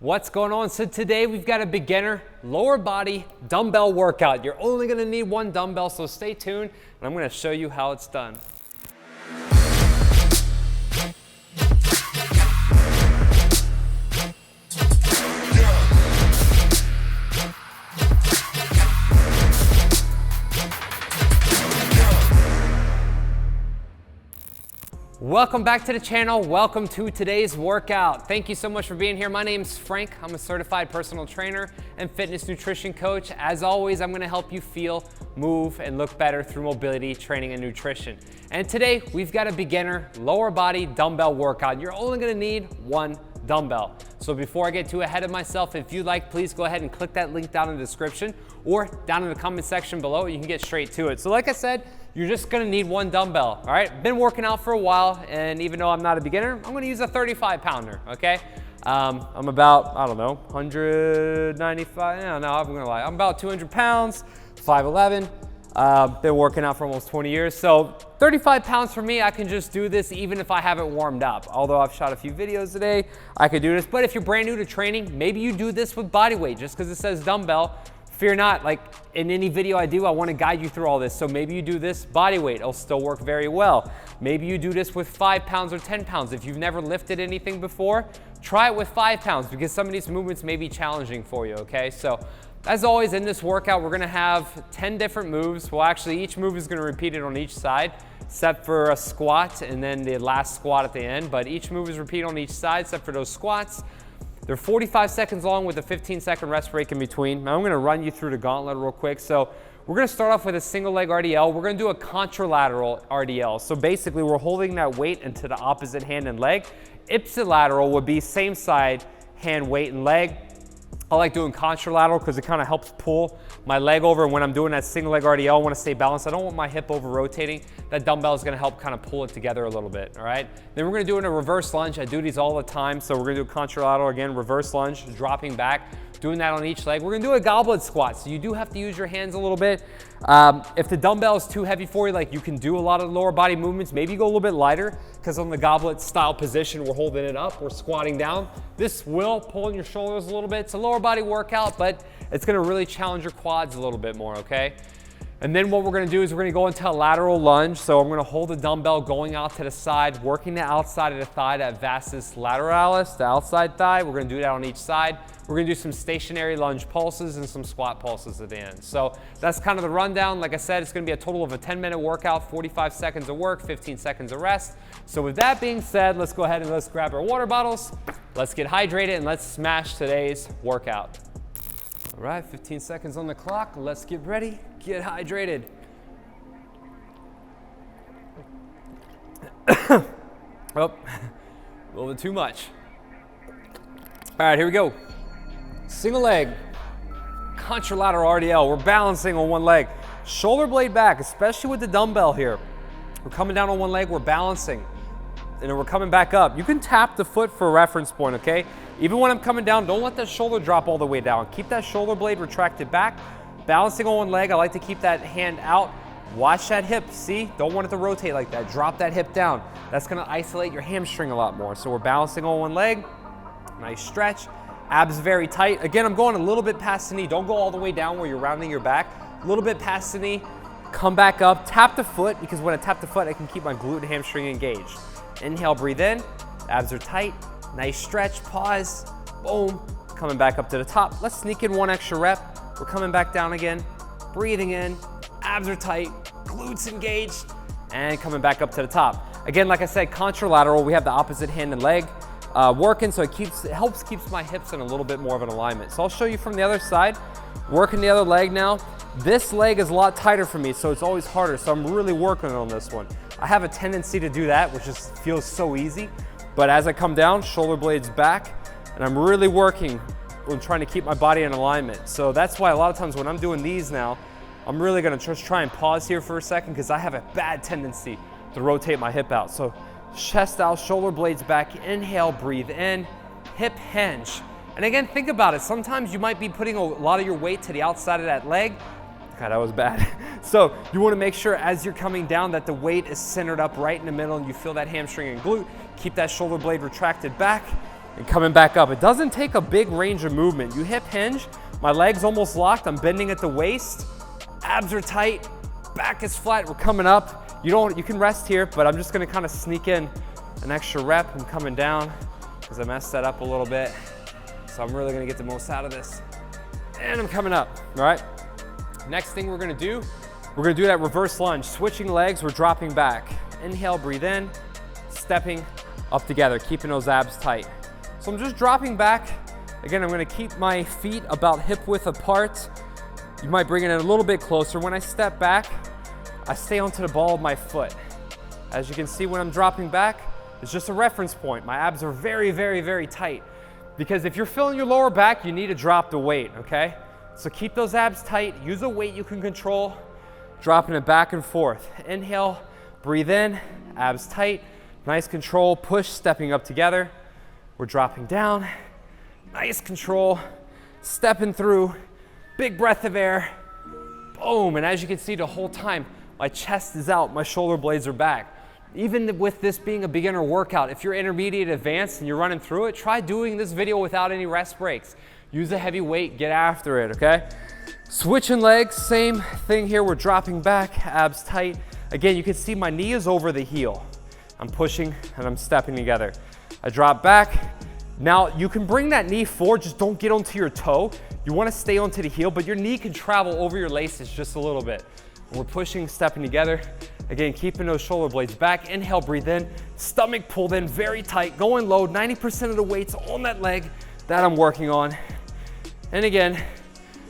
What's going on? So today we've got a beginner lower body dumbbell workout. You're only going to need one dumbbell, so stay tuned and I'm going to show you how it's done. Welcome back to the channel. Welcome to today's workout. Thank you so much for being here. My name's Frank. I'm a certified personal trainer and fitness nutrition coach. As always, I'm gonna help you feel, move, and look better through mobility, training, and nutrition. And today, we've got a beginner lower body dumbbell workout. You're only gonna need one dumbbell. So before I get too ahead of myself, if you'd like, please go ahead and click that link down in the description or down in the comment section below. You can get straight to it. So like I said, you're just gonna need one dumbbell, all right? Been working out for a while, and even though I'm not a beginner, I'm gonna use a 35 pounder, okay? I'm about, I don't know, 195, no, I'm gonna lie. I'm about 200 pounds, 5'11". Been working out for almost 20 years. So 35 pounds for me, I can just do this even if I haven't warmed up. Although I've shot a few videos today, I could do this. But if you're brand new to training, maybe you do this with body weight just because it says dumbbell. Fear not, like in any video I do, I want to guide you through all this. So maybe you do this body weight, it'll still work very well. Maybe you do this with 5 pounds or 10 pounds. If you've never lifted anything before, try it with 5 pounds because some of these movements may be challenging for you, okay? So as always in this workout, we're gonna have 10 different moves. Well, actually each move is gonna repeat it on each side, except for a squat and then the last squat at the end. But each move is repeated on each side, except for those squats. They're 45 seconds long with a 15-second rest break in between. Now I'm gonna run you through the gauntlet real quick. So we're gonna start off with a single leg RDL. We're gonna do a contralateral RDL. So basically we're holding that weight into the opposite hand and leg. Ipsilateral would be same side, hand, weight, and leg. I like doing contralateral because it kind of helps pull my leg over. And when I'm doing that single leg RDL, I want to stay balanced. I don't want my hip over rotating. That dumbbell is going to help kind of pull it together a little bit, all right? Then we're going to do it in a reverse lunge. I do these all the time. So we're going to do a contralateral again, reverse lunge, dropping back, doing that on each leg. We're going to do a goblet squat. So you do have to use your hands a little bit. If the dumbbell is too heavy for you, like you can do a lot of lower body movements, maybe you go a little bit lighter because on the goblet style position, we're holding it up, we're squatting down. This will pull in your shoulders a little bit. It's a lower body workout, but it's gonna really challenge your quads a little bit more, okay? And then what we're gonna do is we're gonna go into a lateral lunge. So I'm gonna hold the dumbbell going out to the side, working the outside of the thigh, that vastus lateralis, the outside thigh. We're gonna do that on each side. We're gonna do some stationary lunge pulses and some squat pulses at the end. So that's kind of the rundown. Like I said, it's gonna be a total of a 10-minute workout, 45 seconds of work, 15 seconds of rest. So with that being said, let's go ahead and let's grab our water bottles. Let's get hydrated and let's smash today's workout. All right, 15 seconds on the clock. Let's get ready, get hydrated. Oh, a little bit too much. All right, here we go. Single leg, contralateral RDL. We're balancing on one leg. Shoulder blade back, especially with the dumbbell here. We're coming down on one leg, we're balancing. And then we're coming back up. You can tap the foot for a reference point, okay? Even when I'm coming down, don't let that shoulder drop all the way down. Keep that shoulder blade retracted back. Balancing on one leg, I like to keep that hand out. Watch that hip, see? Don't want it to rotate like that. Drop that hip down. That's gonna isolate your hamstring a lot more. So we're balancing on one leg. Nice stretch. Abs very tight. Again, I'm going a little bit past the knee. Don't go all the way down where you're rounding your back. A little bit past the knee. Come back up. Tap the foot because when I tap the foot, I can keep my glute and hamstring engaged. Inhale, breathe in. Abs are tight. Nice stretch. Pause. Boom. Coming back up to the top. Let's sneak in one extra rep. We're coming back down again. Breathing in. Abs are tight. Glutes engaged. And coming back up to the top. Again, like I said, contralateral. We have the opposite hand and leg. Working, so it helps keeps my hips in a little bit more of an alignment. So I'll show you from the other side. Working the other leg now. This leg is a lot tighter for me, so it's always harder. So I'm really working on this one. I have a tendency to do that, which just feels so easy. But as I come down, shoulder blades back, and I'm really working on trying to keep my body in alignment. So that's why a lot of times when I'm doing these now, I'm really gonna just try and pause here for a second because I have a bad tendency to rotate my hip out. So chest out, shoulder blades back, inhale, breathe in, hip hinge. And again, think about it. Sometimes you might be putting a lot of your weight to the outside of that leg. God, that was bad. So you want to make sure as you're coming down that the weight is centered up right in the middle and you feel that hamstring and glute. Keep that shoulder blade retracted back. and coming back up. It doesn't take a big range of movement. You hip hinge, my leg's almost locked, I'm bending at the waist, abs are tight, back is flat, we're coming up. You can rest here, but I'm just gonna kind of sneak in an extra rep. I'm coming down because I messed that up a little bit. So I'm really gonna get the most out of this. And I'm coming up, all right? Next thing we're gonna do that reverse lunge. Switching legs, we're dropping back. Inhale, breathe in, stepping up together, keeping those abs tight. So I'm just dropping back. Again, I'm gonna keep my feet about hip width apart. You might bring it in a little bit closer. When I step back, I stay onto the ball of my foot. As you can see, when I'm dropping back, it's just a reference point. My abs are very, very, very tight. Because if you're feeling your lower back, you need to drop the weight, okay? So keep those abs tight, use a weight you can control, dropping it back and forth. Inhale, breathe in, abs tight, nice control, push, stepping up together. We're dropping down, nice control, stepping through, big breath of air, boom. And as you can see the whole time, my chest is out, my shoulder blades are back. Even with this being a beginner workout, if you're intermediate advanced and you're running through it, try doing this video without any rest breaks. Use a heavy weight, get after it, okay? Switching legs, same thing here. We're dropping back, abs tight. Again, you can see my knee is over the heel. I'm pushing and I'm stepping together. I drop back. Now you can bring that knee forward, just don't get onto your toe. You wanna stay onto the heel, but your knee can travel over your laces just a little bit. We're pushing, stepping together. Again, keeping those shoulder blades back. Inhale, breathe in. Stomach pulled in, very tight, going low. 90% of the weight's on that leg that I'm working on. And again,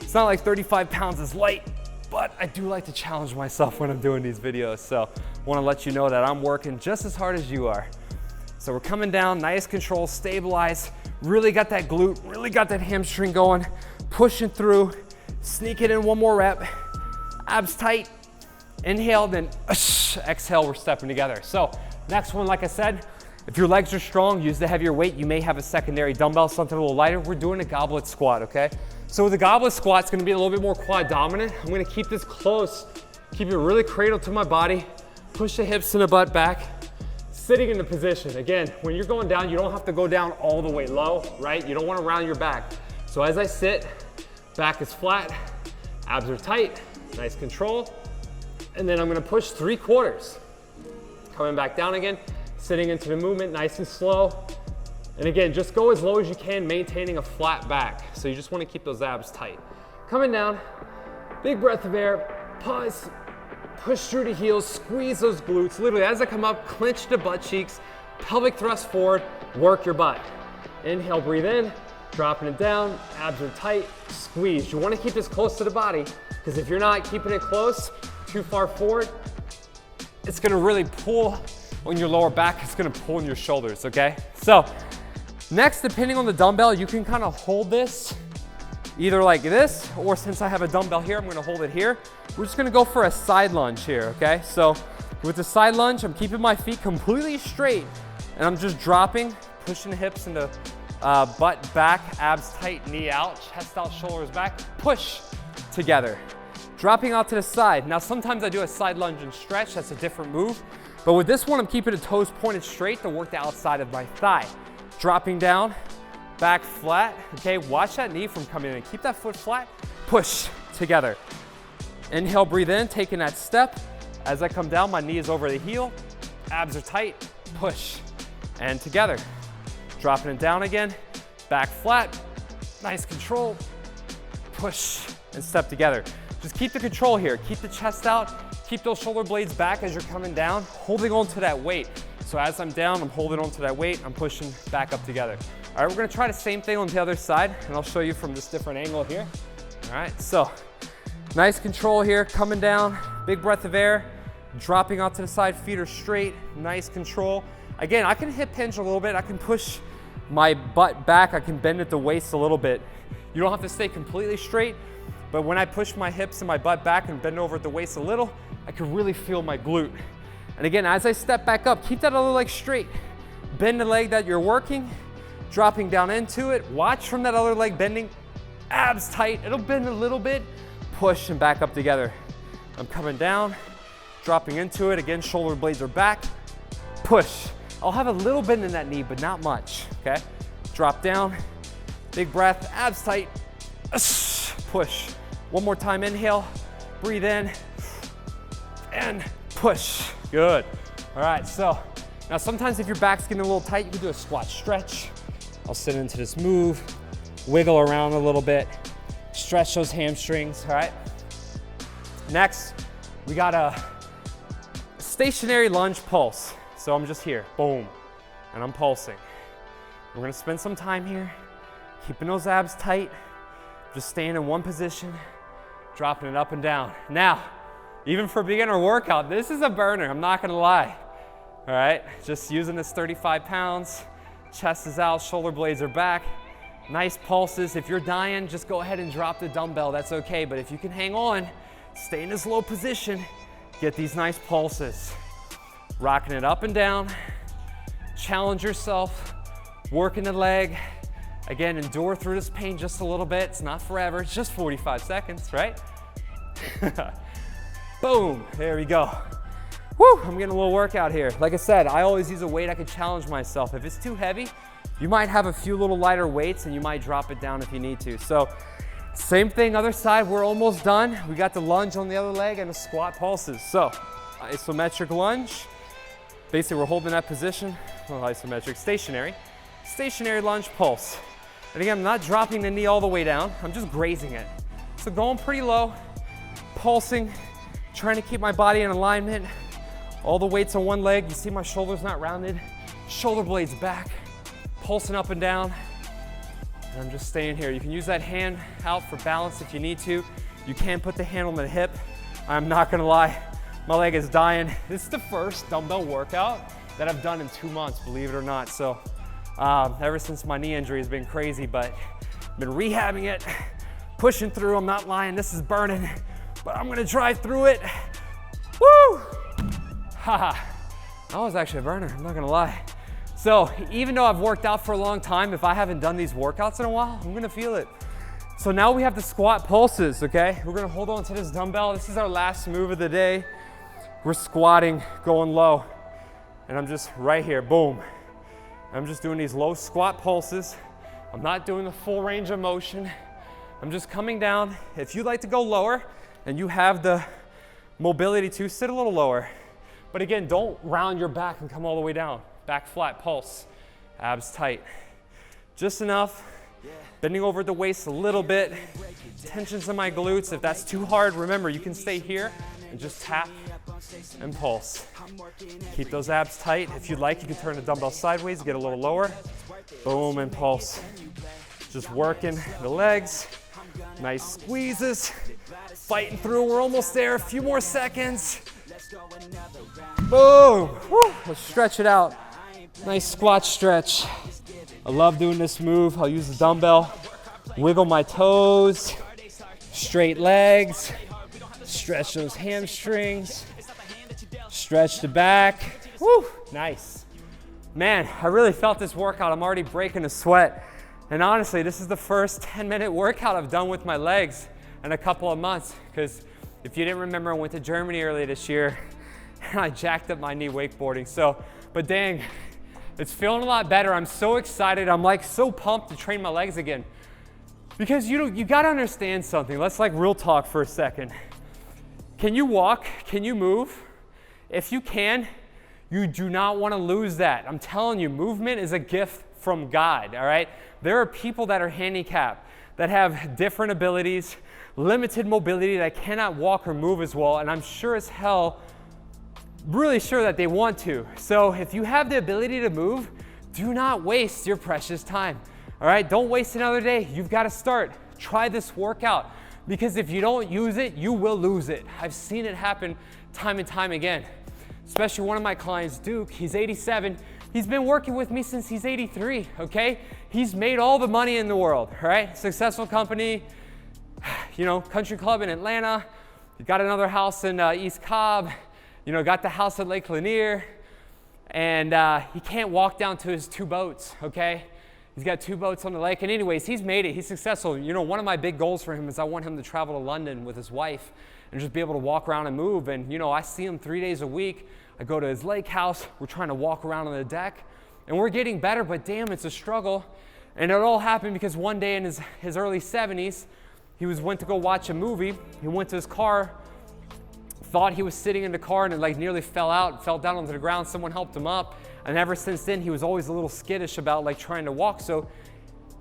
it's not like 35 pounds is light, but I do like to challenge myself when I'm doing these videos. So I wanna let you know that I'm working just as hard as you are. So we're coming down, nice control, stabilize. Really got that glute, really got that hamstring going. Pushing through, sneak it in one more rep. Abs tight. Inhale, then exhale, we're stepping together. So next one, like I said, if your legs are strong, use the heavier weight. You may have a secondary dumbbell, something a little lighter. We're doing a goblet squat, okay? So with the goblet squat, it's gonna be a little bit more quad dominant. I'm gonna keep this close, keep it really cradled to my body, push the hips and the butt back, sitting in the position. Again, when you're going down, you don't have to go down all the way low, right? You don't wanna round your back. So as I sit, back is flat, abs are tight, nice control. And then I'm gonna push 3/4. Coming back down again, sitting into the movement, nice and slow. And again, just go as low as you can, maintaining a flat back. So you just wanna keep those abs tight. Coming down, big breath of air, pause, push through the heels, squeeze those glutes. Literally, as I come up, clench the butt cheeks, pelvic thrust forward, work your butt. Inhale, breathe in, dropping it down, abs are tight, squeeze. You wanna keep this close to the body, because if you're not keeping it close, too far forward, it's gonna really pull on your lower back, it's gonna pull on your shoulders, okay? So, next, depending on the dumbbell, you can kind of hold this either like this, or since I have a dumbbell here, I'm gonna hold it here. We're just gonna go for a side lunge here, okay? So, with the side lunge, I'm keeping my feet completely straight, and I'm just dropping, pushing the hips into butt back, abs tight, knee out, chest out, shoulders back, push together. Dropping out to the side. Now sometimes I do a side lunge and stretch, that's a different move. But with this one, I'm keeping the toes pointed straight to work the outside of my thigh. Dropping down, back flat, okay? Watch that knee from coming in. Keep that foot flat, push together. Inhale, breathe in, taking that step. As I come down, my knee is over the heel, abs are tight, push, and together. Dropping it down again, back flat, nice control, push, and step together. Just keep the control here. Keep the chest out. Keep those shoulder blades back as you're coming down, holding on to that weight. So as I'm down, I'm holding on to that weight. I'm pushing back up together. All right, we're gonna try the same thing on the other side, and I'll show you from this different angle here. All right, so nice control here, coming down, big breath of air, dropping out to the side, feet are straight, nice control. Again, I can hip hinge a little bit. I can push my butt back. I can bend at the waist a little bit. You don't have to stay completely straight. But when I push my hips and my butt back and bend over at the waist a little, I can really feel my glute. And again, as I step back up, keep that other leg straight. Bend the leg that you're working, dropping down into it. Watch from that other leg bending, abs tight. It'll bend a little bit, push and back up together. I'm coming down, dropping into it. Again, shoulder blades are back, push. I'll have a little bend in that knee, but not much, okay? Drop down, big breath, abs tight, push. One more time, inhale, breathe in, and push. Good. All right, so now sometimes if your back's getting a little tight, you can do a squat stretch. I'll sit into this move, wiggle around a little bit, stretch those hamstrings, all right? Next, we got a stationary lunge pulse. So I'm just here, boom, and I'm pulsing. We're gonna spend some time here, keeping those abs tight, just staying in one position, dropping it up and down. Now, even for a beginner workout, this is a burner, I'm not gonna lie. All right, just using this 35 pounds, chest is out, shoulder blades are back, nice pulses. If you're dying, just go ahead and drop the dumbbell, that's okay. But if you can hang on, stay in this low position, get these nice pulses. Rocking it up and down, challenge yourself, working the leg. Again, endure through this pain just a little bit. It's not forever, it's just 45 seconds, right? Boom, there we go. Woo, I'm getting a little workout here. Like I said, I always use a weight I can challenge myself. If it's too heavy, you might have a few little lighter weights and you might drop it down if you need to. So same thing, other side, we're almost done. We got the lunge on the other leg and the squat pulses. So isometric lunge. Basically, we're holding that position. Well, isometric, stationary lunge pulse. And again, I'm not dropping the knee all the way down. I'm just grazing it. So going pretty low, pulsing, trying to keep my body in alignment. All the weights on one leg. You see my shoulders not rounded. Shoulder blades back, pulsing up and down. And I'm just staying here. You can use that hand out for balance if you need to. You can put the hand on the hip. I'm not gonna lie, my leg is dying. This is the first dumbbell workout that I've done in 2 months, believe it or not. So ever since my knee injury has been crazy, but I've been rehabbing it, pushing through. I'm not lying, this is burning, but I'm gonna drive through it. Woo! Haha, that was actually a burner, I'm not gonna lie. So even though I've worked out for a long time, if I haven't done these workouts in a while, I'm gonna feel it. So now we have the squat pulses, okay? We're gonna hold on to this dumbbell. This is our last move of the day. We're squatting, going low. And I'm just right here, boom. I'm just doing these low squat pulses. I'm not doing the full range of motion. I'm just coming down. If you'd like to go lower and you have the mobility to, sit a little lower. But again, don't round your back and come all the way down. Back flat, pulse, abs tight. Just enough, bending over at the waist a little bit. Tensions in my glutes. If that's too hard, remember, you can stay here and just tap and pulse. Keep those abs tight. If you'd like, you can turn the dumbbell sideways, get a little lower. Boom, and pulse. Just working the legs. Nice squeezes. Fighting through, we're almost there. A few more seconds. Boom. Woo. Let's stretch it out. Nice squat stretch. I love doing this move. I'll use the dumbbell, wiggle my toes, straight legs, stretch those hamstrings, stretch the back. Woo, nice. Man, I really felt this workout. I'm already breaking a sweat. And honestly, this is the first 10-minute workout I've done with my legs in a couple of months. Because if you didn't remember, I went to Germany earlier this year and I jacked up my knee wakeboarding. So, but dang, it's feeling a lot better. I'm so excited. I'm like so pumped to train my legs again. Because you gotta understand something. Let's like real talk for a second. Can you walk? Can you move? If you can, you do not wanna lose that. I'm telling you, movement is a gift from God, all right? There are people that are handicapped, that have different abilities, limited mobility, that cannot walk or move as well, and I'm sure as hell really sure that they want to. So if you have the ability to move, do not waste your precious time. All right, don't waste another day. You've got to start. Try this workout, because if you don't use it, you will lose it. I've seen it happen time and time again. Especially one of my clients, Duke, he's 87. He's been working with me since he's 83, okay? He's made all the money in the world, all right? Successful company, you know, country club in Atlanta. He got another house in East Cobb. You know, got the house at Lake Lanier, and he can't walk down to his 2 boats, okay? He's got 2 boats on the lake, and anyways, he's made it, he's successful. You know, one of my big goals for him is I want him to travel to London with his wife and just be able to walk around and move. And you know, I see him 3 days a week. I go to his lake house, we're trying to walk around on the deck, and we're getting better, but damn, it's a struggle. And it all happened because one day in his early 70s, he went to go watch a movie. He went to his car, thought he was sitting in the car, and it like nearly fell down onto the ground. Someone helped him up. And ever since then, he was always a little skittish about like trying to walk. So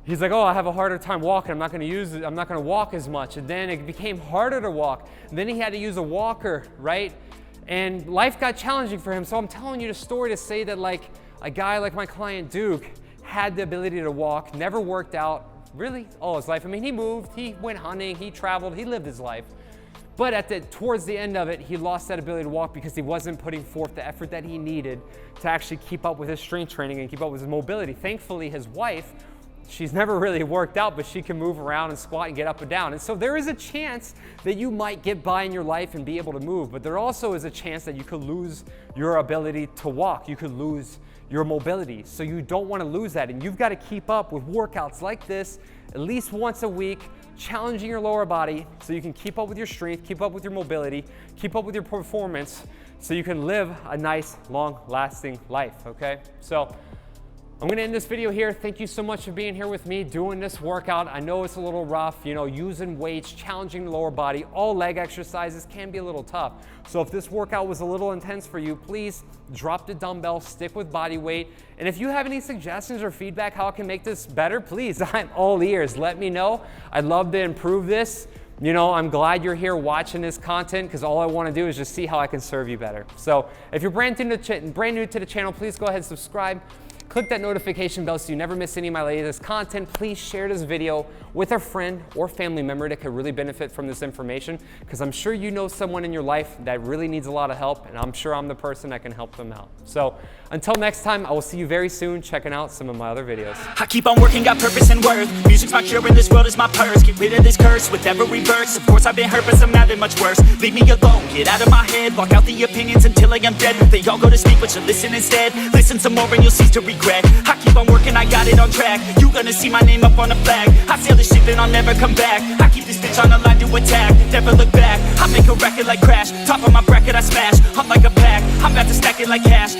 he's like, oh, I have a harder time walking. I'm not going to walk as much. And then it became harder to walk. And then he had to use a walker, right? And life got challenging for him. So I'm telling you the story to say that like a guy like my client Duke had the ability to walk, never worked out really all his life. I mean, he moved, he went hunting, he traveled, he lived his life. But towards the end of it, he lost that ability to walk because he wasn't putting forth the effort that he needed to actually keep up with his strength training and keep up with his mobility. Thankfully, his wife, she's never really worked out, but she can move around and squat and get up and down. And so there is a chance that you might get by in your life and be able to move, but there also is a chance that you could lose your ability to walk. You could lose your mobility. So you don't want to lose that. And you've got to keep up with workouts like this at least once a week, challenging your lower body so you can keep up with your strength, keep up with your mobility, keep up with your performance so you can live a nice, long-lasting life, okay? So I'm gonna end this video here. Thank you so much for being here with me, doing this workout. I know it's a little rough, you know, using weights, challenging the lower body. All leg exercises can be a little tough. So if this workout was a little intense for you, please drop the dumbbell, stick with body weight. And if you have any suggestions or feedback how I can make this better, please, I'm all ears. Let me know. I'd love to improve this. You know, I'm glad you're here watching this content because all I want to do is just see how I can serve you better. So if you're brand new to the channel, please go ahead and subscribe. Click that notification bell so you never miss any of my latest content. Please share this video with a friend or family member that could really benefit from this information, because I'm sure you know someone in your life that really needs a lot of help, and I'm sure I'm the person that can help them out. So until next time, I will see you very soon checking out some of my other videos. I keep on working, got purpose and worth. Music's my cure and this world is my purse. Get rid of this curse with every verse. Of course I've been hurt, but some have it much worse. Leave me alone, get out of my head. Block out the opinions until I am dead. They all go to sleep, but you listen instead. Listen some more and you'll cease to regret. I keep on working, I got it on track. You gonna see my name up on the flag. I sail this ship and I'll never come back. I keep this bitch on the line to attack. Never look back, I make a record like Crash. Top of my bracket I smash, I'm like a pack. I'm about to stack it like cash.